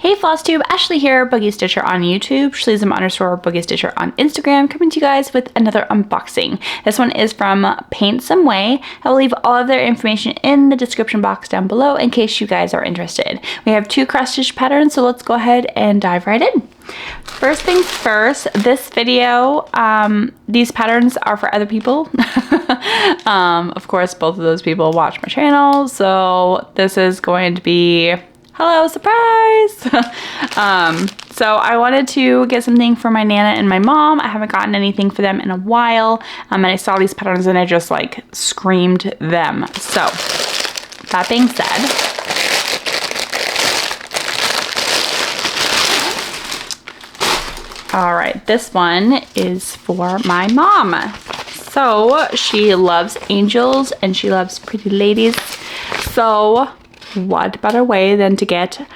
Hey Flosstube, Ashley here, Boogie Stitcher on YouTube, Shleezum_Boogie Stitcher on Instagram, coming to you guys with another unboxing. This one is from Paint Some Way. I will leave all of their information in the description box down below in case you guys are interested. We have two cross stitch patterns, so let's go ahead and dive right in. First things first, this video, these patterns are for other people. Of course, both of those people watch my channel, so this is going to be hello, surprise! So I wanted to get something for my Nana and my mom. I haven't gotten anything for them in a while. And I saw these patterns and I just like screamed them. So that being said, all right, this one is for my mom. So she loves angels and she loves pretty ladies. So what better way than to get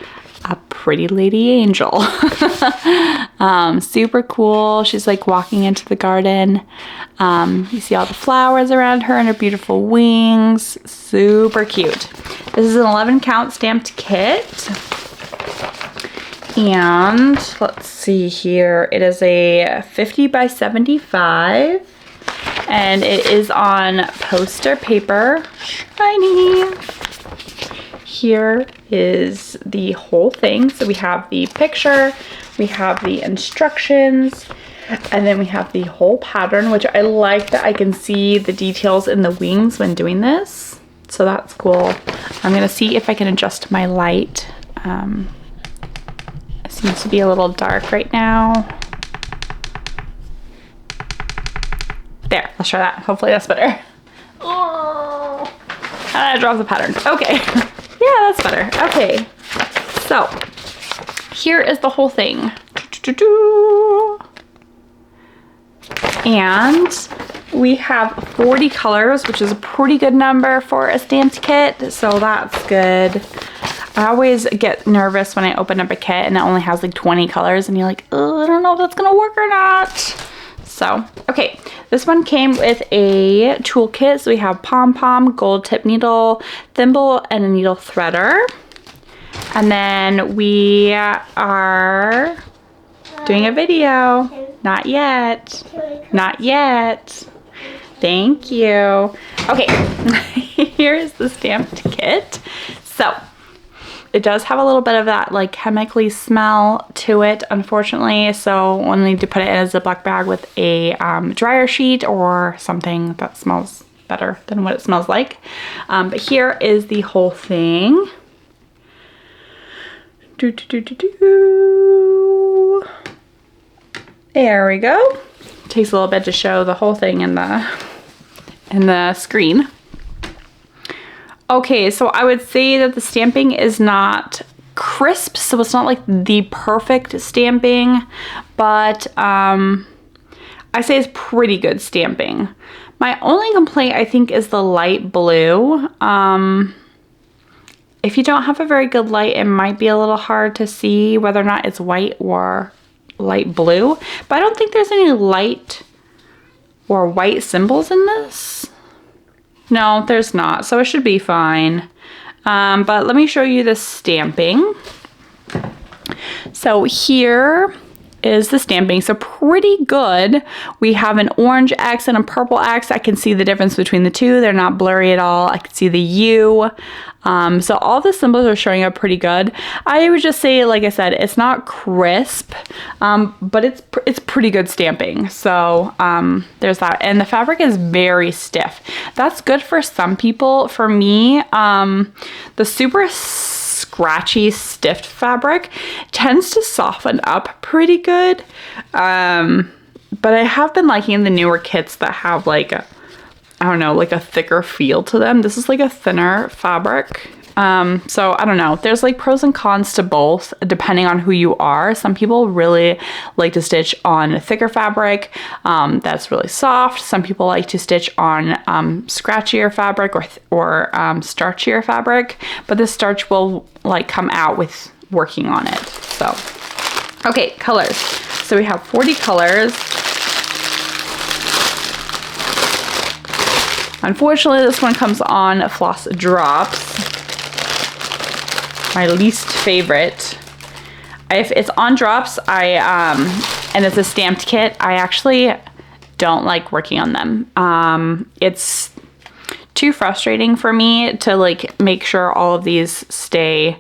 a pretty lady angel? Super cool. She's like walking into the garden. You see all the flowers around her and her beautiful wings. Super cute. This is an 11 count stamped kit. And let's see here. It is a 50 by 75. And it is on poster paper. Shiny. Here is the whole thing. So we have the picture, we have the instructions, and then we have the whole pattern, which I like that I can see the details in the wings when doing this. So that's cool. I'm gonna see if I can adjust my light. It seems to be a little dark right now. There, let's try that. Hopefully that's better. Oh, I dropped the pattern. Okay. Yeah, that's better. Okay, so here is the whole thing. And we have 40 colors, which is a pretty good number for a stamped kit, so that's good. I always get nervous when I open up a kit and it only has like 20 colors and you're like, oh, I don't know if that's gonna work or not. So, okay, this one came with a toolkit. So we have pom-pom, gold tip needle, thimble, and a needle threader. And then we are doing a video. Not yet. Not yet. Thank you. Okay, here's the stamped kit. So, it does have a little bit of that like chemically smell to it, unfortunately, so we'll need to put it in a Ziploc bag with a dryer sheet or something that smells better than what it smells like. But here is the whole thing. There we go. Takes a little bit to show the whole thing in the screen. Okay, so I would say that the stamping is not crisp, so it's not like the perfect stamping, but I say it's pretty good stamping. My only complaint, I think, is the light blue. If you don't have a very good light, it might be a little hard to see whether or not it's white or light blue, but I don't think there's any light or white symbols in this. No, there's not, so it should be fine. But let me show you the stamping. So here is the stamping, so pretty good. We have an orange X and a purple X. I can see the difference between the two. They're not blurry at all. I can see the U. So all the symbols are showing up pretty good. I would just say, like I said, it's not crisp, but it's pretty good stamping. So there's that. And the fabric is very stiff. That's good for some people. For me, the super scratchy, stiff fabric tends to soften up pretty good. But I have been liking the newer kits that have like a, I don't know, like a thicker feel to them. This is like a thinner fabric. So I don't know. There's like pros and cons to both depending on who you are. Some people really like to stitch on thicker fabric that's really soft. Some people like to stitch on scratchier fabric or starchier fabric, but the starch will like come out with working on it. So, okay, colors. So we have 40 colors. Unfortunately, this one comes on floss drops. My least favorite. if it's on drops, and it's a stamped kit, I actually don't like working on them. It's too frustrating for me to like make sure all of these stay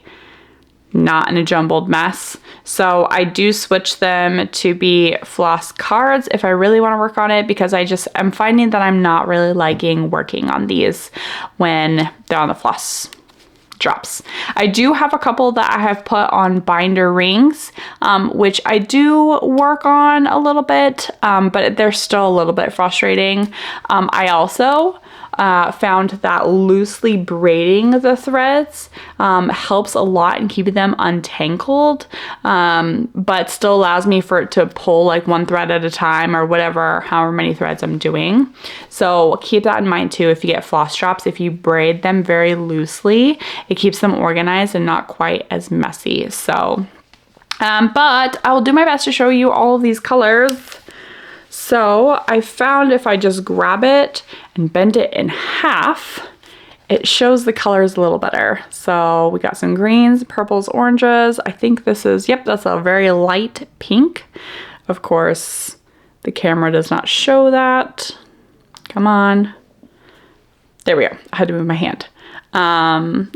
not in a jumbled mess. So I do switch them to be floss cards if I really want to work on it, because I'm finding that I'm not really liking working on these when they're on the floss drops. I do have a couple that I have put on binder rings, which I do work on a little bit, but they're still a little bit frustrating. I also found that loosely braiding the threads helps a lot in keeping them untangled, but still allows me for it to pull like one thread at a time or whatever, however many threads I'm doing. So keep that in mind too. If you get floss drops, if you braid them very loosely, it keeps them organized and not quite as messy. So, but I will do my best to show you all of these colors. So I found if I just grab it and bend it in half, it shows the colors a little better. So we got some greens, purples, oranges. I think this is, yep, that's a very light pink. Of course, the camera does not show that. Come on. There we go. I had to move my hand.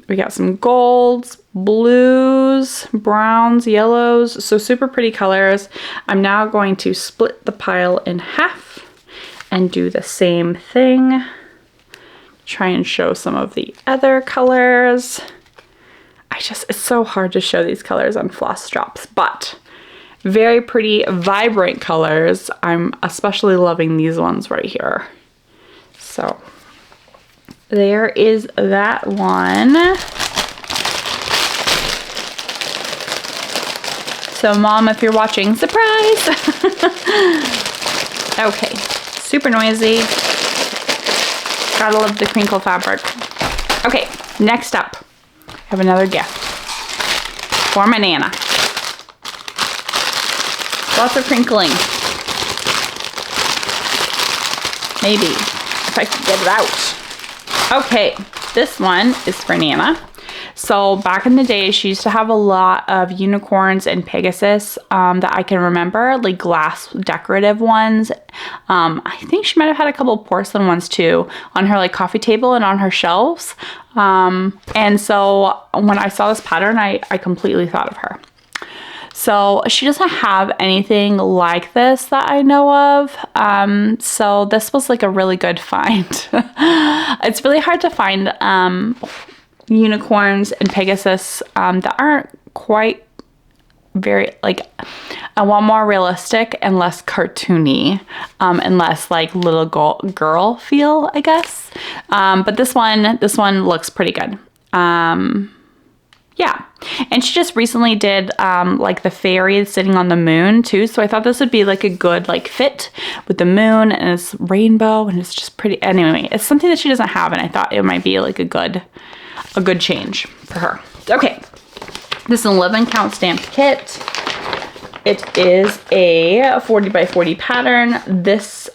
We got some golds, blues, browns, yellows, so super pretty colors. I'm now going to split the pile in half and do the same thing. Try and show some of the other colors. It's so hard to show these colors on floss drops, but very pretty, vibrant colors. I'm especially loving these ones right here. So there is that one. So Mom, if you're watching, surprise! Okay, super noisy. Gotta love the crinkle fabric. Okay, next up, I have another gift for my Nana. Lots of crinkling. Maybe, if I can get it out. Okay, this one is for Nana. So back in the day, she used to have a lot of unicorns and Pegasus that I can remember, like glass decorative ones. I think she might have had a couple porcelain ones too on her like coffee table and on her shelves. And so when I saw this pattern, I completely thought of her. So she doesn't have anything like this that I know of. So this was like a really good find. It's really hard to find unicorns and Pegasus that aren't quite very like, I want more realistic and less cartoony and less like little girl feel, I guess. But this one looks pretty good. Yeah, and she just recently did like the fairy sitting on the moon too, so I thought this would be like a good like fit with the moon and it's rainbow and it's just pretty. Anyway, it's something that she doesn't have, and I thought it might be like a good change for her. Okay, this is an 11 count stamped kit. It is a 40 by 40 pattern. This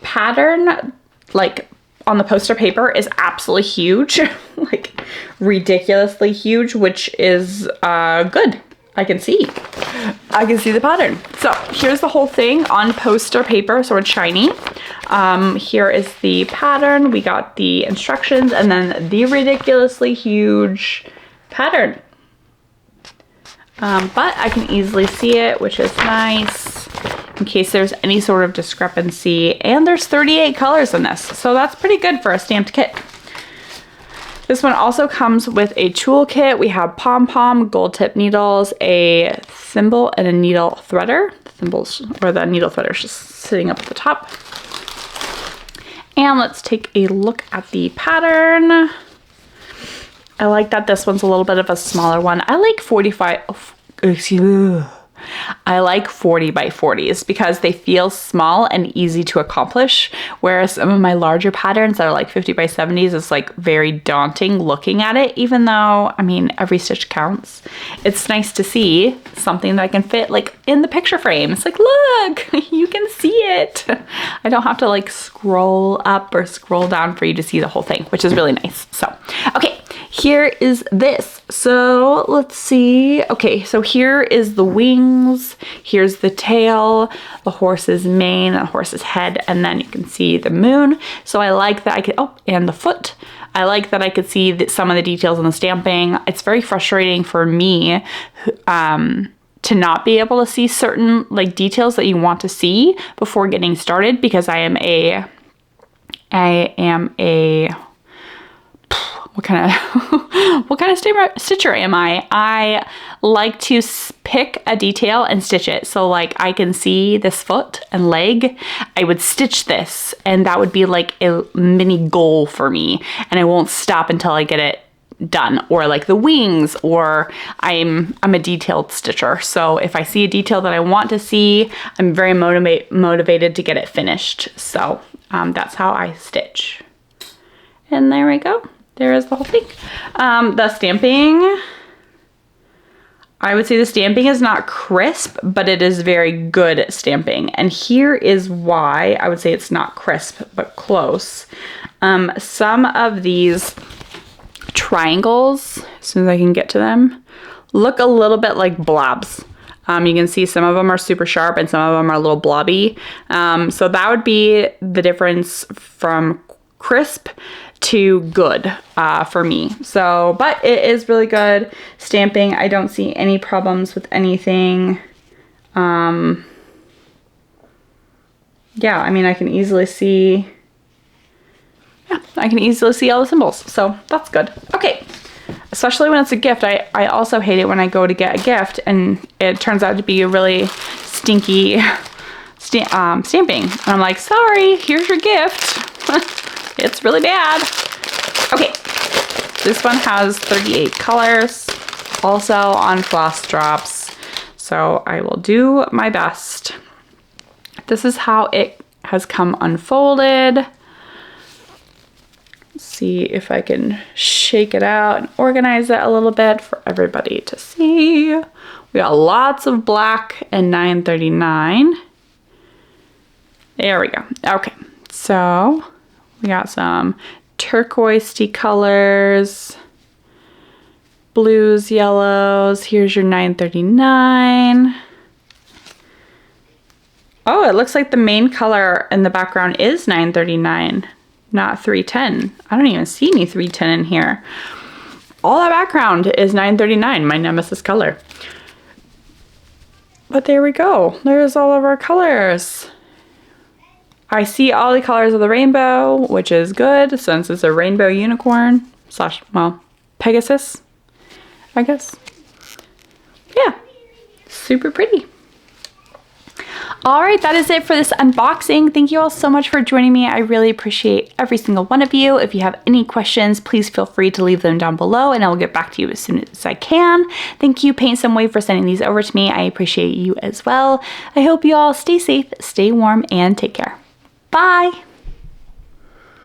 pattern, like on the poster paper, is absolutely huge, like ridiculously huge, which is good. I can see the pattern. So here's the whole thing on poster paper, so it's shiny. Here is the pattern. We got the instructions and then the ridiculously huge pattern. But I can easily see it, which is nice in case there's any sort of discrepancy. And there's 38 colors in this, so that's pretty good for a stamped kit. This one also comes with a toolkit. We have pom-pom, gold tip needles, a thimble, and a needle threader. The needle threader is just sitting up at the top. And let's take a look at the pattern. I like that this one's a little bit of a smaller one. I like 40 by 40s because they feel small and easy to accomplish, whereas some of my larger patterns that are like 50 by 70s is like very daunting looking at it, even though, I mean, every stitch counts. It's nice to see something that can fit like in the picture frame. It's like, look, you can see it. I don't have to like scroll up or scroll down for you to see the whole thing, which is really nice. So, okay, here is this. So let's see. Okay, so here is the wings. Here's the tail, the horse's mane, the horse's head, and then you can see the moon. So I like that I could, oh, and the foot. I like that I could see some of the details in the stamping. It's very frustrating for me to not be able to see certain like details that you want to see before getting started, because I am a what kind of stitcher am I? I like to pick a detail and stitch it. So like I can see this foot and leg, I would stitch this, and that would be like a mini goal for me, and I won't stop until I get it done. Or like the wings, or I'm a detailed stitcher. So if I see a detail that I want to see, I'm very motivated to get it finished. So that's how I stitch. And there we go. There is the whole thing. The stamping, I would say the stamping is not crisp, but it is very good stamping. And here is why I would say it's not crisp, but close. Some of these triangles, as soon as I can get to them, look a little bit like blobs. You can see some of them are super sharp and some of them are a little blobby. So that would be the difference from crisp to good for me. So, but it is really good stamping. I don't see any problems with anything. Yeah, I mean, I can easily see, all the symbols. So that's good. Okay. Especially when it's a gift. I also hate it when I go to get a gift and it turns out to be a really stinky stamping. And I'm like, sorry, here's your gift. It's really bad. Okay, this one has 38 colors, also on floss drops, so I will do my best. This is how it has come unfolded. Let's see if I can shake it out and organize it a little bit for everybody to see. We got lots of black and 939. There we go. Okay, so we got some turquoise-y colors, blues, yellows. Here's your 939. Oh, it looks like the main color in the background is 939, not 310. I don't even see any 310 in here. All that background is 939, my nemesis color. But there we go. There's all of our colors. I see all the colors of the rainbow, which is good since it's a rainbow unicorn slash, well, Pegasus, I guess. Yeah, super pretty. All right, that is it for this unboxing. Thank you all so much for joining me. I really appreciate every single one of you. If you have any questions, please feel free to leave them down below and I will get back to you as soon as I can. Thank you, Paint Some Way, for sending these over to me. I appreciate you as well. I hope you all stay safe, stay warm, and take care. Bye.